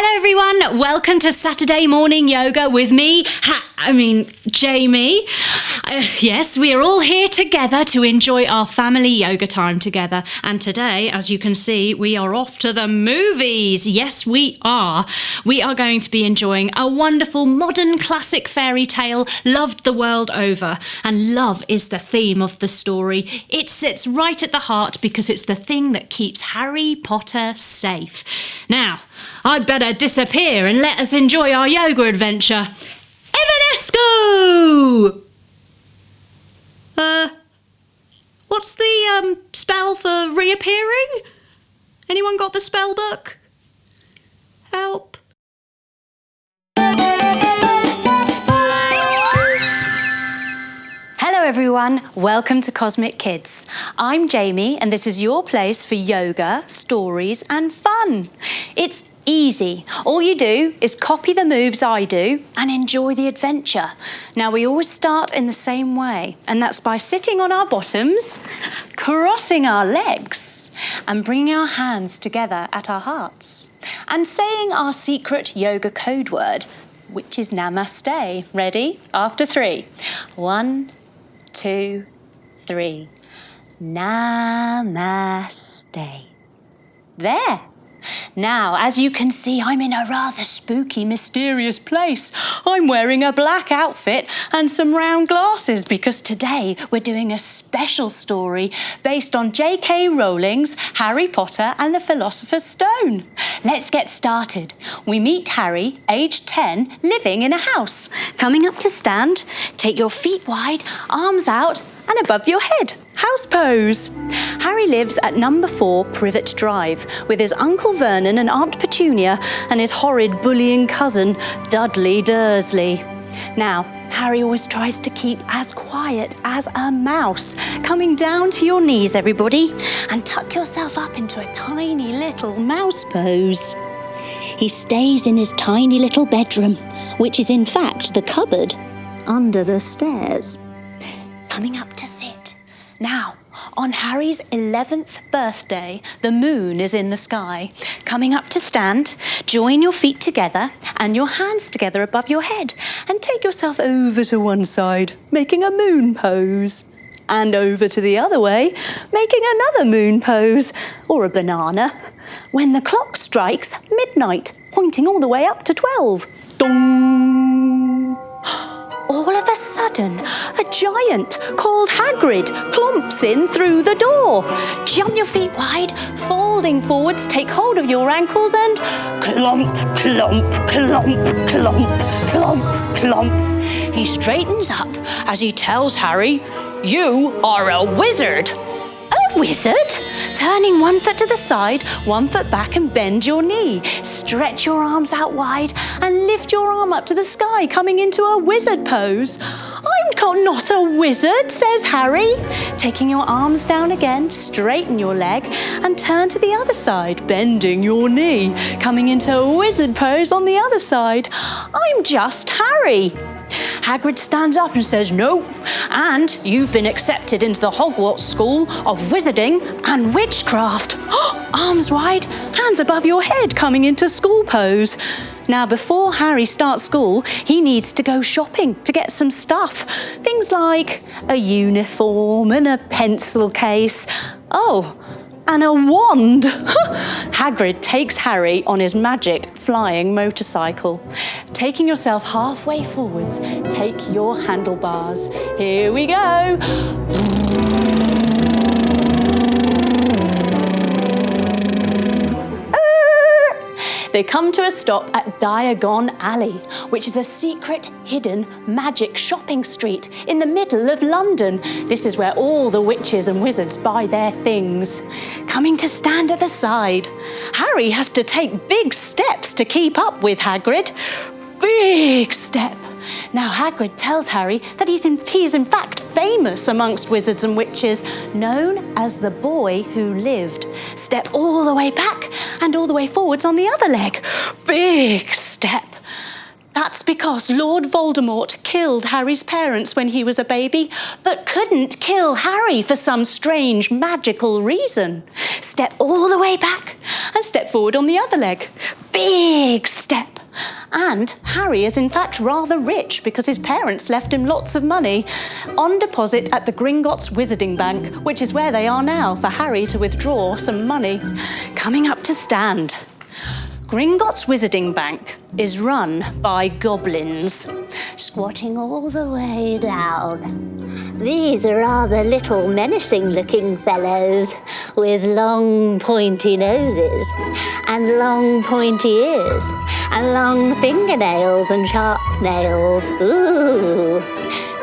Hello everyone, welcome to Saturday morning yoga with me, Jamie. Yes, we are all here together to enjoy our family yoga time together. And today, as you can see, we are off to the movies. Yes, we are. We are going to be enjoying a wonderful modern classic fairy tale loved the world over. And love is the theme of the story. It sits right at the heart because it's the thing that keeps Harry Potter safe. Now, I'd better disappear and let us enjoy our yoga adventure. Evanesco! What's the spell for reappearing? Anyone got the spell book? Help. Hello everyone, welcome to Cosmic Kids. I'm Jamie and this is your place for yoga, stories and fun. It's easy. All you do is copy the moves I do and enjoy the adventure. Now we always start in the same way, and that's by sitting on our bottoms, crossing our legs and bringing our hands together at our hearts and saying our secret yoga code word, which is Namaste. Ready? After 3. 1, 2, 3. Namaste. There. Now, as you can see, I'm in a rather spooky, mysterious place. I'm wearing a black outfit and some round glasses because today we're doing a special story based on J.K. Rowling's Harry Potter and the Philosopher's Stone. Let's get started. We meet Harry, aged 10, living in a house. Coming up to stand, take your feet wide, arms out and above your head. House pose. Harry lives at number 4 Privet Drive with his Uncle Vernon and Aunt Petunia and his horrid bullying cousin Dudley Dursley. Now, Harry always tries to keep as quiet as a mouse. Coming down to your knees, everybody, and tuck yourself up into a tiny little mouse pose. He stays in his tiny little bedroom, which is in fact the cupboard under the stairs. Coming up to sit. Now, on Harry's 11th birthday, the moon is in the sky. Coming up to stand, join your feet together and your hands together above your head and take yourself over to one side, making a moon pose. And over to the other way, making another moon pose, or a banana, when the clock strikes midnight, pointing all the way up to 12. Dong! All of a sudden, a giant called Hagrid clomps in through the door. Jump your feet wide, folding forwards, take hold of your ankles and clomp, clomp, clomp, clomp, clomp, clomp. He straightens up as he tells Harry, "You are a wizard." A wizard? Turning one foot to the side, one foot back and bend your knee. Stretch your arms out wide and lift your arm up to the sky, coming into a wizard pose. "I'm not a wizard," says Harry. Taking your arms down again, straighten your leg and turn to the other side, bending your knee, coming into a wizard pose on the other side. "I'm just Harry." Hagrid stands up and says, "No, and you've been accepted into the Hogwarts School of Wizarding and Witchcraft." Arms wide, hands above your head, coming into school pose. Now, before Harry starts school, he needs to go shopping to get some stuff. Things like a uniform and a pencil case. Oh, and a wand. Hagrid takes Harry on his magic flying motorcycle. Taking yourself halfway forwards, take your handlebars. Here we go. They come to a stop at Diagon Alley, which is a secret, hidden, magic shopping street in the middle of London. This is where all the witches and wizards buy their things. Coming to stand at the side, Harry has to take big steps to keep up with Hagrid. Big step. Now Hagrid tells Harry that he's in fact famous amongst wizards and witches, known as the boy who lived. Step all the way back and all the way forwards on the other leg. Big step. That's because Lord Voldemort killed Harry's parents when he was a baby, but couldn't kill Harry for some strange magical reason. Step all the way back and step forward on the other leg. big step. And Harry is in fact rather rich because his parents left him lots of money on deposit at the Gringotts Wizarding Bank, which is where they are now for Harry to withdraw some money. Coming up to stand. Gringotts Wizarding Bank is run by goblins, squatting all the way down. These are rather little menacing-looking fellows with long pointy noses and long pointy ears and long fingernails and sharp nails. Ooh!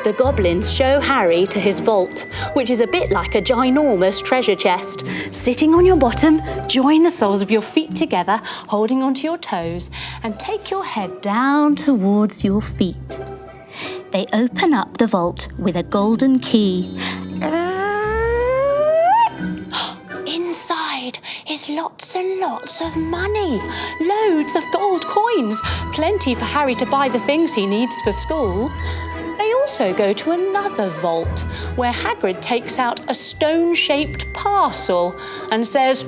The goblins show Harry to his vault, which is a bit like a ginormous treasure chest. Sitting on your bottom, join the soles of your feet together, holding onto your toes, and take your head down towards your feet. They open up the vault with a golden key. Inside is lots and lots of money, loads of gold coins, plenty for Harry to buy the things he needs for school. They also go to another vault where Hagrid takes out a stone-shaped parcel and says,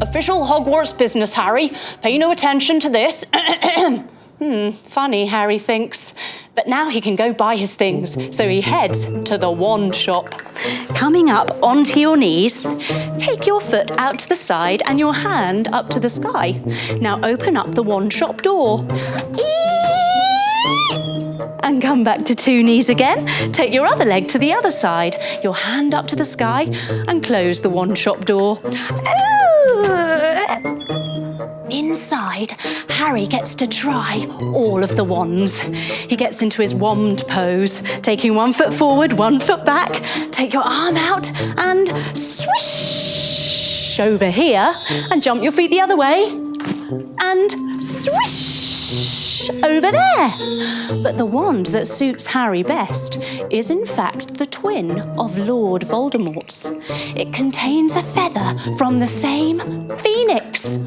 "Official Hogwarts business, Harry. Pay no attention to this." Funny, Harry thinks. But now he can go buy his things, so he heads to the wand shop. Coming up onto your knees, take your foot out to the side and your hand up to the sky. Now open up the wand shop door. And come back to 2 knees again. Take your other leg to the other side, your hand up to the sky, and close the wand shop door. Inside, Harry gets to try all of the wands. He gets into his wand pose, taking 1 foot forward, 1 foot back. Take your arm out and swish over here, and jump your feet the other way, and swish over there. But the wand that suits Harry best is in fact the twin of Lord Voldemort's. It contains a feather from the same phoenix.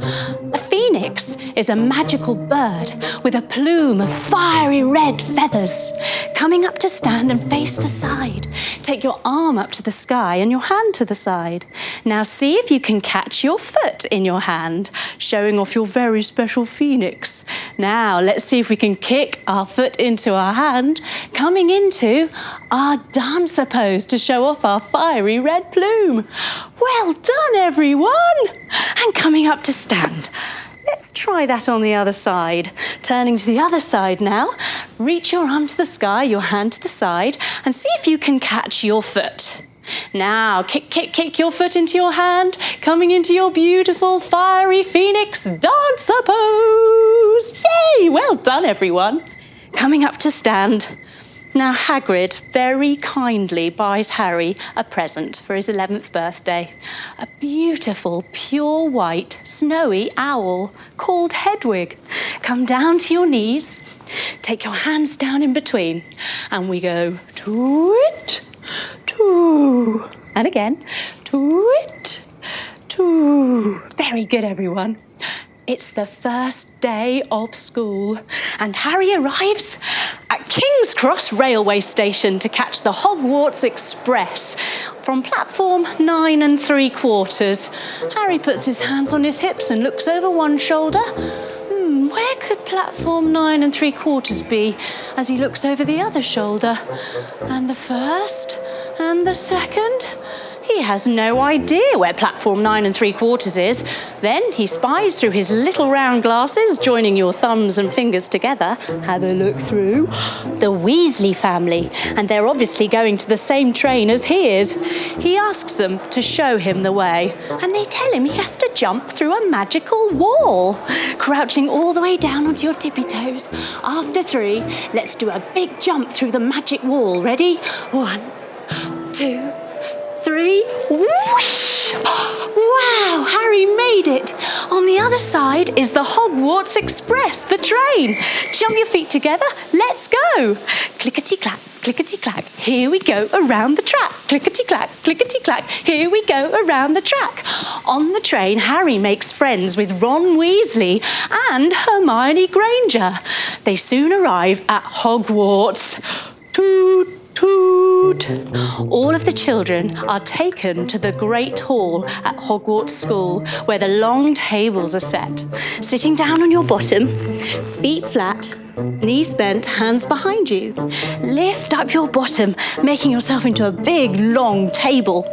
A phoenix is a magical bird with a plume of fiery red feathers. Coming up to stand and face the side. Take your arm up to the sky and your hand to the side. Now see if you can catch your foot in your hand, showing off your very special phoenix. Now let's see if we can kick our foot into our hand, coming into our dancer pose to show off our fiery red plume. Well done, everyone! And coming up to stand. Let's try that on the other side. Turning to the other side now. Reach your arm to the sky, your hand to the side, and see if you can catch your foot. Now, kick your foot into your hand, coming into your beautiful fiery phoenix dancer pose. Yay! Well done, everyone. Coming up to stand. Now, Hagrid very kindly buys Harry a present for his 11th birthday. A beautiful, pure white, snowy owl called Hedwig. Come down to your knees, take your hands down in between, and we go toot, toot. And again, toot, toot. Very good, everyone. It's the first day of school, and Harry arrives at King's Cross railway station to catch the Hogwarts Express from platform 9 3/4. Harry puts his hands on his hips and looks over one shoulder. Where could platform 9 3/4 be as he looks over the other shoulder? And the first and the second? He has no idea where platform 9 3/4 is. Then he spies through his little round glasses, joining your thumbs and fingers together. Have a look through. The Weasley family, and they're obviously going to the same train as he is. He asks them to show him the way, and they tell him he has to jump through a magical wall, crouching all the way down onto your tippy toes. After 3, let's do a big jump through the magic wall. Ready? 1, 2, 3, whoosh! Wow, Harry made it! On the other side is the Hogwarts Express, the train. Jump your feet together, let's go! Clickety-clack, clickety-clack, here we go around the track. Clickety-clack, clickety-clack, here we go around the track. On the train, Harry makes friends with Ron Weasley and Hermione Granger. They soon arrive at Hogwarts. Toot, toot. hoot. All of the children are taken to the Great Hall at Hogwarts School, where the long tables are set. Sitting down on your bottom, feet flat, knees bent, hands behind you. Lift up your bottom, making yourself into a big, long table.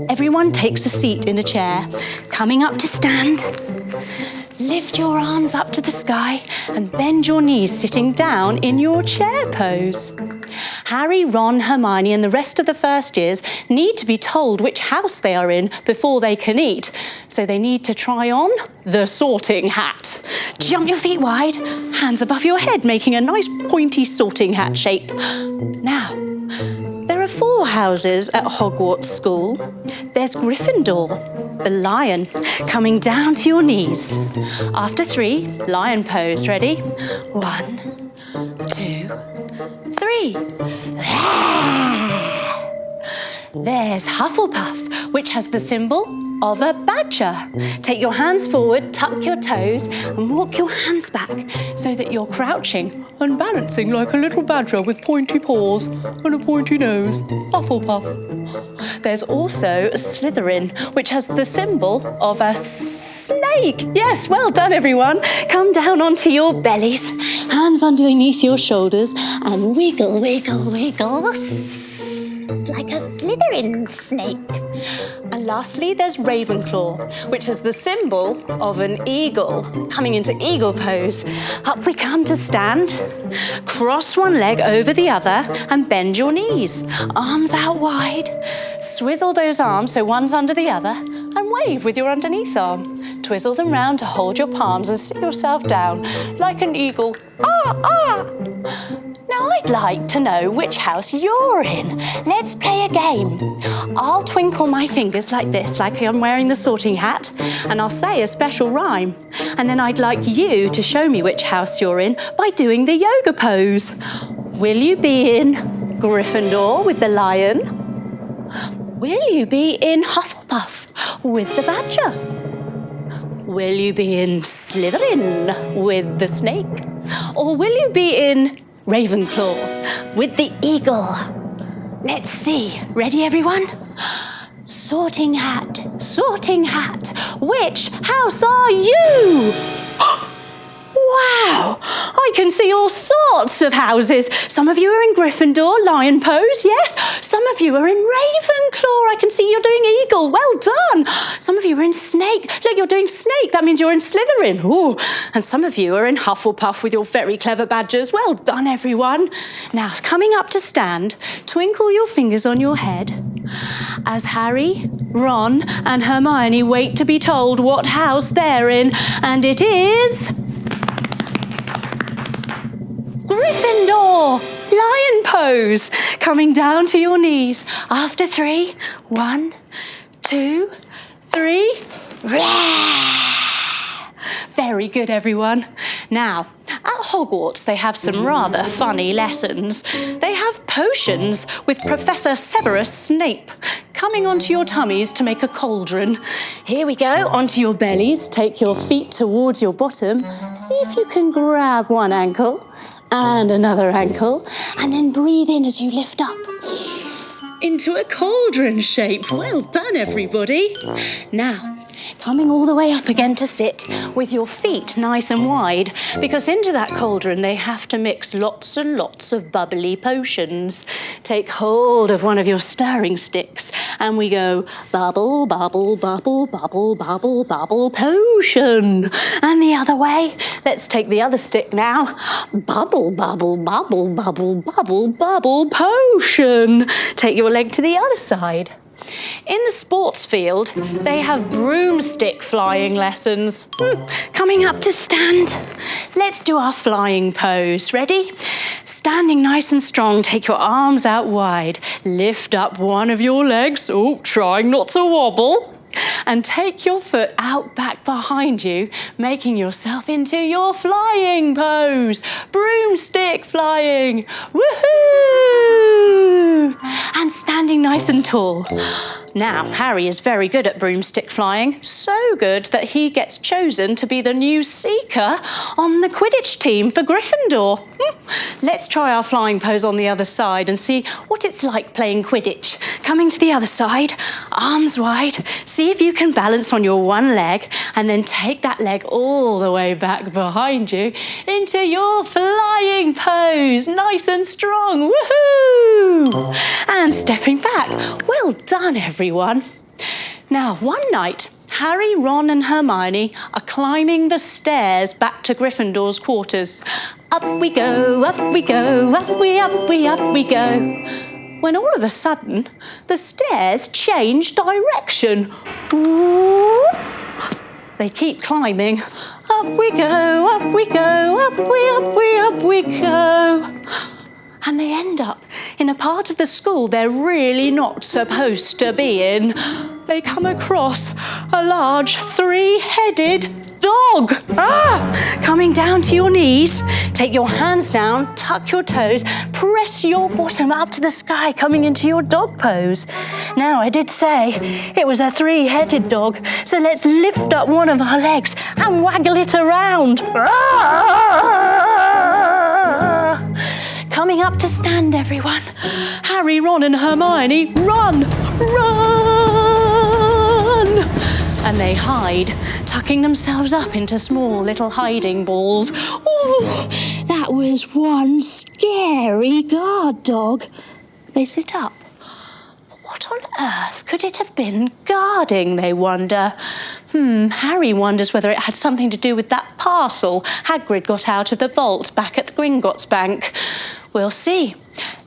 Everyone takes a seat in a chair. Coming up to stand. Lift your arms up to the sky and bend your knees, sitting down in your chair pose. Harry, Ron, Hermione and the rest of the first years need to be told which house they are in before they can eat. So they need to try on the sorting hat. Jump your feet wide, hands above your head, making a nice pointy sorting hat shape. Now, there are 4 houses at Hogwarts School. There's Gryffindor, the lion, coming down to your knees. After 3, lion pose. Ready? 1, 2, 3. There's Hufflepuff, which has the symbol of a badger. Take your hands forward, tuck your toes, and walk your hands back so that you're crouching and balancing like a little badger with pointy paws and a pointy nose. Hufflepuff. There's also Slytherin, which has the symbol of a snake. Yes, well done, everyone. Come down onto your bellies, hands underneath your shoulders, and wiggle, wiggle, wiggle. Like a Slytherin snake. And lastly, there's Ravenclaw, which is the symbol of an eagle, coming into eagle pose. Up we come to stand. Cross one leg over the other and bend your knees. Arms out wide. Swizzle those arms so one's under the other and wave with your underneath arm. Twizzle them round to hold your palms and sit yourself down like an eagle. Ah, ah! Now I'd like to know which house you're in. Let's play a game. I'll twinkle my fingers like this, like I'm wearing the sorting hat, and I'll say a special rhyme. And then I'd like you to show me which house you're in by doing the yoga pose. Will you be in Gryffindor with the lion? Will you be in Hufflepuff with the badger? Will you be in Slytherin with the snake? Or will you be in Ravenclaw with the eagle? Let's see. Ready, everyone? Sorting hat, which house are you? Wow, I can see all sorts of houses. Some of you are in Gryffindor, lion pose, yes. Some of you are in Ravenclaw. I can see you're doing eagle, well done. Some of you are in snake. Look, you're doing snake, that means you're in Slytherin. Ooh. And some of you are in Hufflepuff with your very clever badgers. Well done, everyone. Now, coming up to stand, twinkle your fingers on your head as Harry, Ron and Hermione wait to be told what house they're in. And it is Gryffindor, lion pose, coming down to your knees. After 3, 1, 2, 3. Very good, everyone. Now, at Hogwarts, they have some rather funny lessons. They have potions with Professor Severus Snape coming onto your tummies to make a cauldron. Here we go, onto your bellies. Take your feet towards your bottom. See if you can grab one ankle and another ankle, and then breathe in as you lift up into a cauldron shape. Well done, everybody. Now, coming all the way up again to sit with your feet nice and wide, because into that cauldron they have to mix lots and lots of bubbly potions. Take hold of one of your stirring sticks and we go bubble, bubble, bubble, bubble, bubble, bubble, potion. And the other way, let's take the other stick now. Bubble, bubble, bubble, bubble, bubble, bubble, potion. Take your leg to the other side. In the sports field, they have broomstick flying lessons. Coming up to stand. Let's do our flying pose. Ready? Standing nice and strong, take your arms out wide. Lift up one of your legs. Oh, trying not to wobble. And take your foot out back behind you, making yourself into your flying pose. Broomstick flying. Woohoo! And standing nice and tall. Now, Harry is very good at broomstick flying, so good that he gets chosen to be the new seeker on the Quidditch team for Gryffindor. Let's try our flying pose on the other side and see what it's like playing Quidditch. Coming to the other side, arms wide, see if you can balance on your one leg and then take that leg all the way back behind you into your flying pose, nice and strong, woohoo! And stepping back. Well done, everyone. Now, one night, Harry, Ron and Hermione are climbing the stairs back to Gryffindor's quarters. Up we go, up we go, up we go. When all of a sudden, the stairs change direction. Ooh. They keep climbing. Up we go, up we go, up we go. And they end up in a part of the school they're really not supposed to be in. They come across a large three-headed dog. Coming down to your knees. Take your hands down, tuck your toes, press your bottom up to the sky, coming into your dog pose. Now, I did say it was a three-headed dog, so let's lift up one of our legs and waggle it around. Coming up to stand, everyone. Harry, Ron and Hermione, run, run! And they hide, tucking themselves up into small little hiding balls. Oh, that was one scary guard dog. They sit up. What on earth could it have been guarding, they wonder? Harry wonders whether it had something to do with that parcel Hagrid got out of the vault back at the Gringotts Bank. We'll see.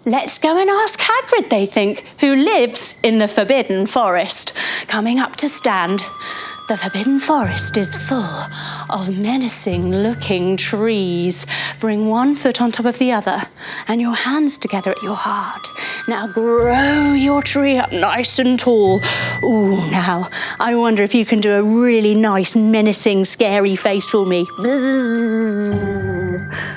Let's go and ask Hagrid, they think, who lives in the Forbidden Forest. Coming up to stand. The Forbidden Forest is full of menacing-looking trees. Bring one foot on top of the other and your hands together at your heart. Now grow your tree up nice and tall. Ooh, now, I wonder if you can do a really nice, menacing, scary face for me.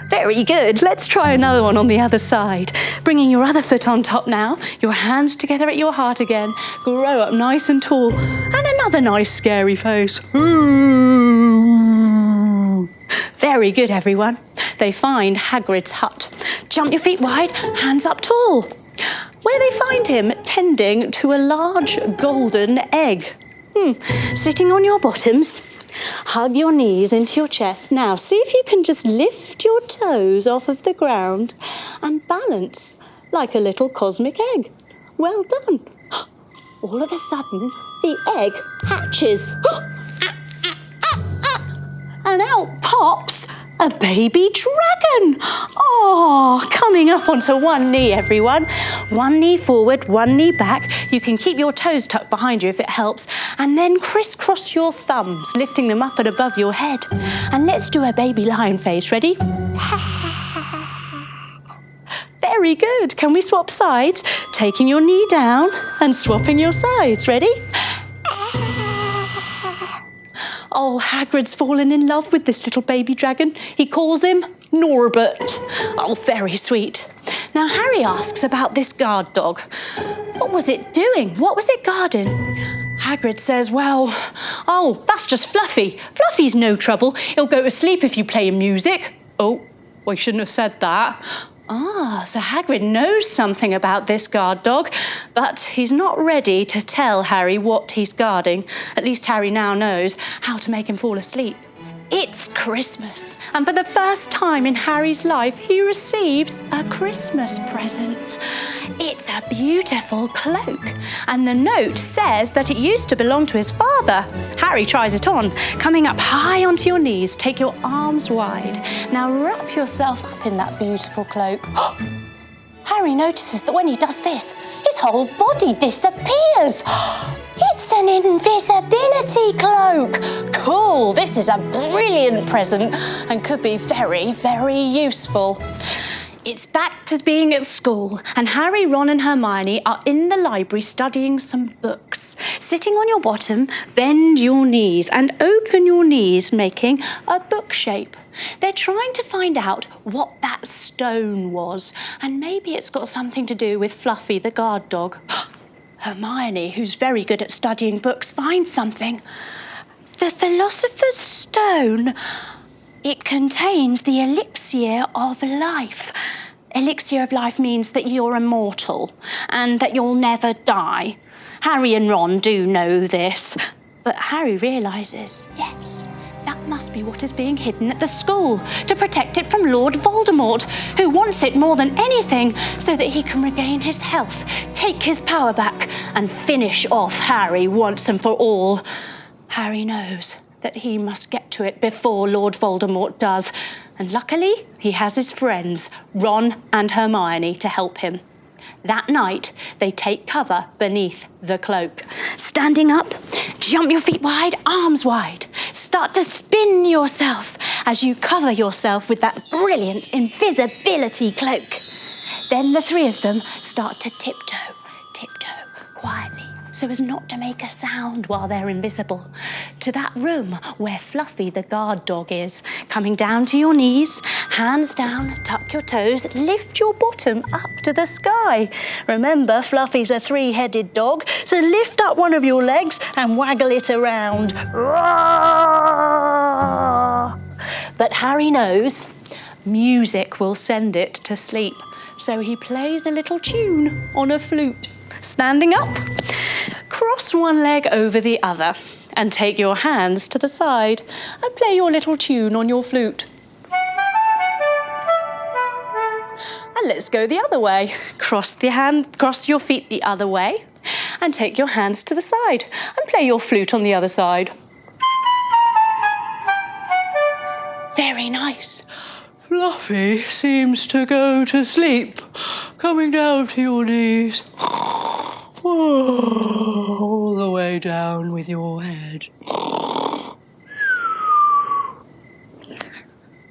Very good. Let's try another one on the other side. Bringing your other foot on top now. Your hands together at your heart again. Grow up nice and tall. And another nice, scary face. Very good, everyone. They find Hagrid's hut. Jump your feet wide, hands up tall. Where they find him tending to a large golden egg. Sitting on your bottoms. Hug your knees into your chest. Now, see if you can just lift your toes off of the ground and balance like a little cosmic egg. Well done. All of a sudden, the egg hatches. And out pops a baby dragon. Oh, coming up onto one knee, everyone. One knee forward, one knee back. You can keep your toes tucked behind you if it helps. And then crisscross your thumbs, lifting them up and above your head. And let's do a baby lion face. Ready? Very good. Can we swap sides? Taking your knee down and swapping your sides. Ready? Oh, Hagrid's fallen in love with this little baby dragon. He calls him Norbert. Oh, very sweet. Now, Harry asks about this guard dog. What was it doing? What was it guarding? Hagrid says, well, that's just Fluffy. Fluffy's no trouble. He'll go to sleep if you play him music. Oh, we shouldn't have said that. So Hagrid knows something about this guard dog, but he's not ready to tell Harry what he's guarding. At least Harry now knows how to make him fall asleep. It's Christmas, and for the first time in Harry's life, he receives a Christmas present. It's a beautiful cloak, and the note says that it used to belong to his father. Harry tries it on. Coming up high onto your knees, take your arms wide. Now wrap yourself up in that beautiful cloak. Harry notices that when he does this, his whole body disappears. It's an invisibility cloak. Cool, this is a brilliant present and could be very, very useful. It's back to being at school, and Harry, Ron and Hermione are in the library studying some books. Sitting on your bottom, bend your knees and open your knees, making a book shape. They're trying to find out what that stone was, and maybe it's got something to do with Fluffy the guard dog. Hermione, who's very good at studying books, finds something. The Philosopher's Stone. It contains the elixir of life. Elixir of life means that you're immortal and that you'll never die. Harry and Ron do know this, but Harry realises, yes, that must be what is being hidden at the school to protect it from Lord Voldemort, who wants it more than anything so that he can regain his health, take his power back, and finish off Harry once and for all. Harry knows that he must get to it before Lord Voldemort does, and luckily he has his friends, Ron and Hermione, to help him. That night, they take cover beneath the cloak. Standing up, jump your feet wide, arms wide. Start to spin yourself as you cover yourself with that brilliant invisibility cloak. Then the three of them start to tiptoe quietly, so as not to make a sound while they're invisible, to that room where Fluffy the guard dog is. Coming down to your knees, hands down, tuck your toes, lift your bottom up to the sky. Remember, Fluffy's a three-headed dog, so lift up one of your legs and waggle it around. But Harry knows music will send it to sleep, so he plays a little tune on a flute. Standing up, cross one leg over the other and take your hands to the side and play your little tune on your flute. And let's go the other way. Cross your feet the other way and take your hands to the side and play your flute on the other side. Very nice. Fluffy seems to go to sleep. Coming down to your knees. All the way down with your head.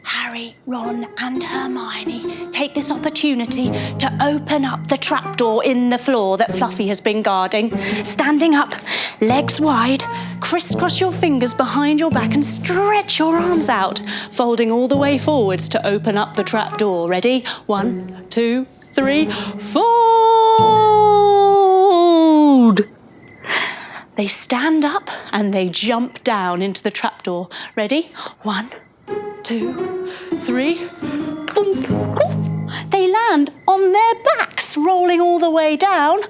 Harry, Ron and Hermione take this opportunity to open up the trapdoor in the floor that Fluffy has been guarding. Standing up, legs wide, crisscross your fingers behind your back and stretch your arms out, folding all the way forwards to open up the trapdoor. Ready? 1, 2, 3, fold! They stand up and they jump down into the trapdoor. Ready? 1, 2, 3. Boom, boom. They land on their backs, rolling all the way down,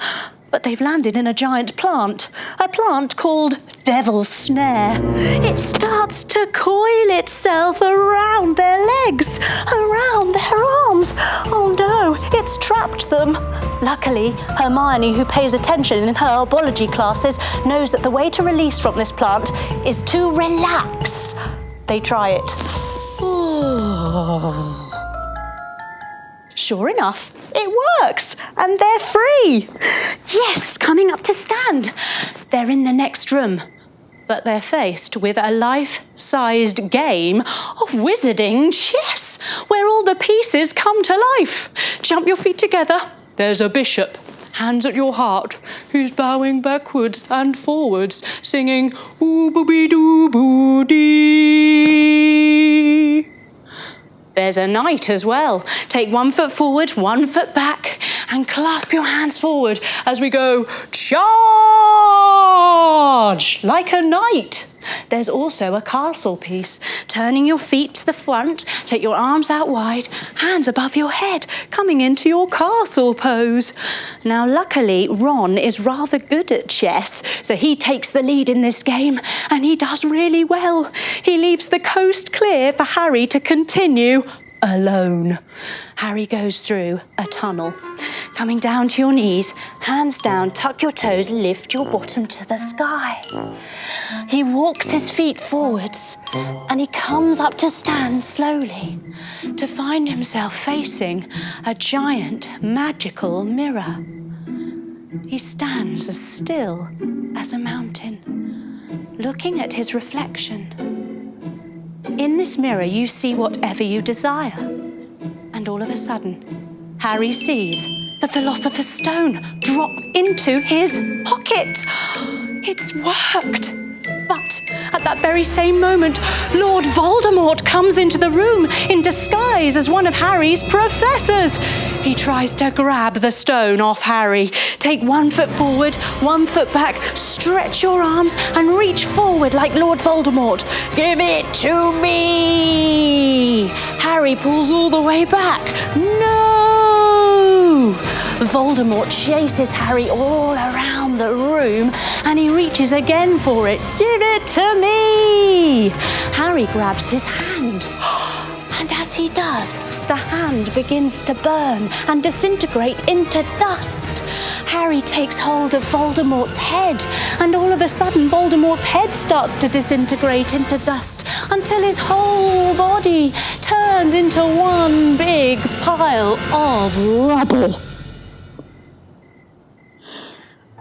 but they've landed in a giant plant, a plant called Devil's Snare. It starts to coil itself around their legs, around their arms. Oh no, it's trapped them. Luckily, Hermione, who pays attention in her herbology classes, knows that the way to release from this plant is to relax. They try it. Oh. Sure enough, it works, and they're free. Yes, coming up to stand. They're in the next room, but they're faced with a life-sized game of wizarding chess, where all the pieces come to life. Jump your feet together. There's a bishop, hands at your heart, who's bowing backwards and forwards, singing ooh-boo-bee-doo-boo-dee. There's a knight as well. Take 1 foot forward, 1 foot back, and clasp your hands forward as we go charge like a knight. There's also a castle piece. Turning your feet to the front, take your arms out wide, hands above your head, coming into your castle pose. Now, luckily, Ron is rather good at chess, so he takes the lead in this game, and he does really well. He leaves the coast clear for Harry to continue alone. Harry goes through a tunnel. Coming down to your knees, hands down, tuck your toes, lift your bottom to the sky. He walks his feet forwards and he comes up to stand slowly to find himself facing a giant magical mirror. He stands as still as a mountain, looking at his reflection. In this mirror, you see whatever you desire. And all of a sudden, Harry sees the Philosopher's Stone drop into his pocket. It's worked. But at that very same moment, Lord Voldemort Voldemort comes into the room in disguise as one of Harry's professors. He tries to grab the stone off Harry. Take 1 foot forward, 1 foot back, stretch your arms and reach forward like Lord Voldemort. Give it to me! Harry pulls all the way back. No! Voldemort chases Harry all around the room and he reaches again for it. Give it to me! Harry grabs his hand. And as he does, the hand begins to burn and disintegrate into dust. Harry takes hold of Voldemort's head, and all of a sudden Voldemort's head starts to disintegrate into dust until his whole body turns into one big pile of rubble.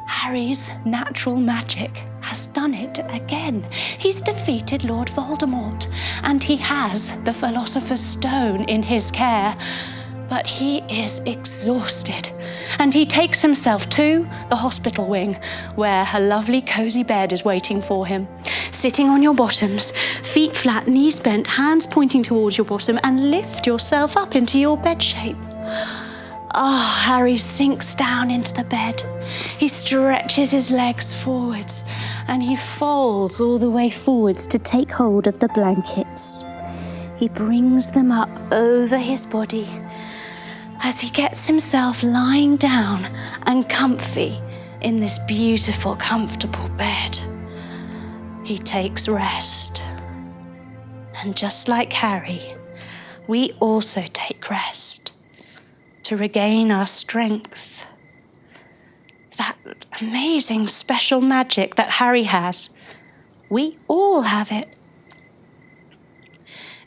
Harry's natural magic has done it again. He's defeated Lord Voldemort, and he has the Philosopher's Stone in his care. But he is exhausted, and he takes himself to the hospital wing, where a lovely cozy bed is waiting for him. Sitting on your bottoms, feet flat, knees bent, hands pointing towards your bottom, and lift yourself up into your bed shape. Harry sinks down into the bed. He stretches his legs forwards and he folds all the way forwards to take hold of the blankets. He brings them up over his body as he gets himself lying down and comfy in this beautiful, comfortable bed. He takes rest. And just like Harry, we also take rest to regain our strength. That amazing special magic that Harry has, we all have it.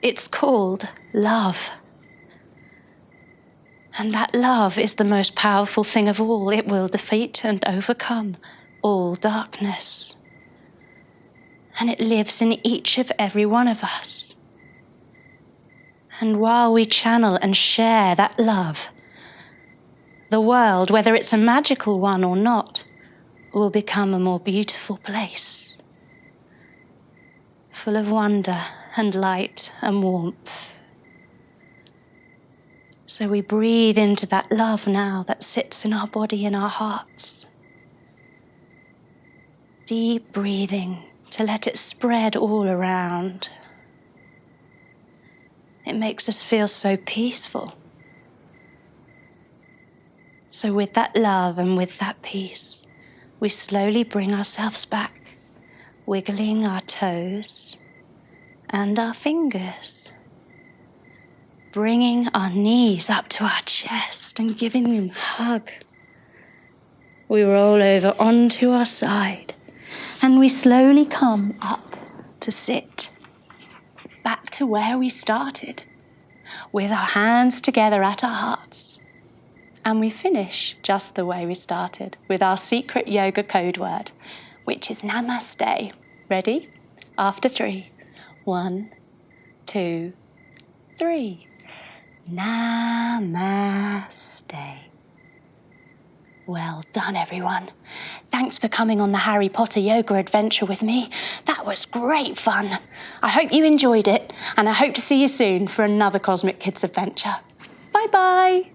It's called love. And that love is the most powerful thing of all. It will defeat and overcome all darkness. And it lives in each of every one of us. And while we channel and share that love, the world, whether it's a magical one or not, will become a more beautiful place, full of wonder and light and warmth. So we breathe into that love now that sits in our body and our hearts. Deep breathing to let it spread all around. It makes us feel so peaceful. So with that love and with that peace, we slowly bring ourselves back, wiggling our toes and our fingers, bringing our knees up to our chest and giving them a hug. We roll over onto our side and we slowly come up to sit back to where we started, with our hands together at our hearts. And we finish just the way we started, with our secret yoga code word, which is Namaste. Ready? After 3. 1, 2, 3. Namaste. Well done, everyone. Thanks for coming on the Harry Potter yoga adventure with me. That was great fun. I hope you enjoyed it, and I hope to see you soon for another Cosmic Kids adventure. Bye-bye.